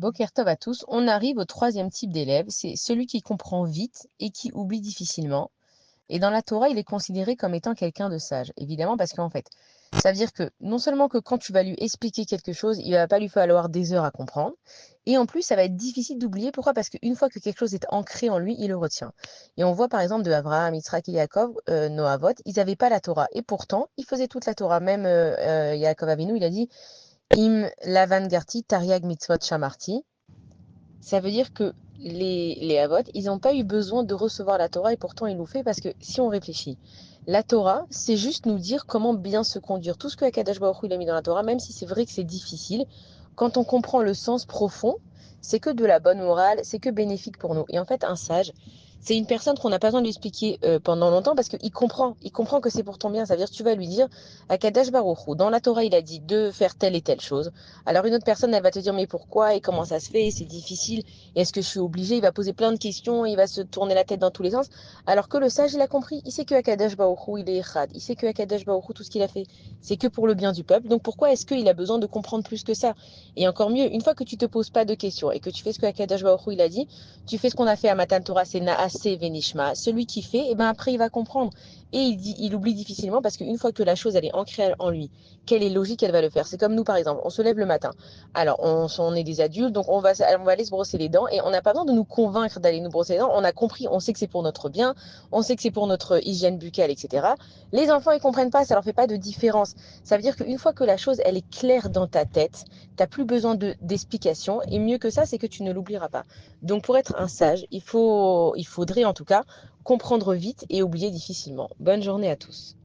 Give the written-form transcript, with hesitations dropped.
Boker Tov à tous, on arrive au troisième type d'élève, c'est celui qui comprend vite et qui oublie difficilement. Et dans la Torah, il est considéré comme étant quelqu'un de sage, évidemment, parce qu'en fait, ça veut dire que non seulement que quand tu vas lui expliquer quelque chose, il va pas lui falloir des heures à comprendre, et en plus, ça va être difficile d'oublier. Pourquoi? Parce qu'une fois que quelque chose est ancré en lui, il le retient. Et on voit par exemple de Abraham, Yitzhak et Yaakov, Noavot, ils n'avaient pas la Torah, et pourtant, ils faisaient toute la Torah. Même Yaakov Avinu, il a dit Im lavan garti tariag mitzvot shamarti. Ça veut dire que les Havot, ils n'ont pas eu besoin de recevoir la Torah et pourtant ils l'ont fait parce que si on réfléchit, la Torah, c'est juste nous dire comment bien se conduire. Tout ce que Akadosh Baruch Hu, il a mis dans la Torah, même si c'est vrai que c'est difficile, quand on comprend le sens profond, c'est que de la bonne morale, c'est que bénéfique pour nous. Et en fait, un sage, c'est une personne qu'on n'a pas besoin de lui expliquer pendant longtemps parce qu'il comprend que c'est pour ton bien. Ça veut dire que tu vas lui dire, Akadosh Baruch Hu, dans la Torah, il a dit de faire telle et telle chose. Alors une autre personne, elle va te dire mais pourquoi et comment ça se fait, c'est difficile, et est-ce que je suis obligé? Il va poser plein de questions, il va se tourner la tête dans tous les sens. Alors que le sage, il a compris, il sait que Akadosh Baruch Hu, il est Echad, il sait que Akadosh Baruch Hu, tout ce qu'il a fait, c'est que pour le bien du peuple. Donc pourquoi est-ce qu'il a besoin de comprendre plus que ça? Et encore mieux, une fois que tu te poses pas de questions et que tu fais ce que Akadosh Baruch Hu, il a dit, tu fais ce qu'on a fait à Matan Torah, c'est Naase Venishma. Celui qui fait, et ben après il va comprendre. Et il oublie difficilement parce qu'une fois que la chose elle est ancrée en lui, qu'elle est logique, elle va le faire. C'est comme nous par exemple, on se lève le matin. Alors, on est des adultes, donc on va aller se brosser les dents et on n'a pas besoin de nous convaincre d'aller nous brosser les dents. On a compris, on sait que c'est pour notre bien, on sait que c'est pour notre hygiène buccale, etc. Les enfants, ils comprennent pas, ça leur fait pas de différence. Ça veut dire qu'une fois que la chose, elle est claire dans ta tête, t'as plus besoin d'explications et mieux que ça, c'est que tu ne l'oublieras pas. Donc, pour être un sage, il faudrait en tout cas comprendre vite et oublier difficilement. Bonne journée à tous.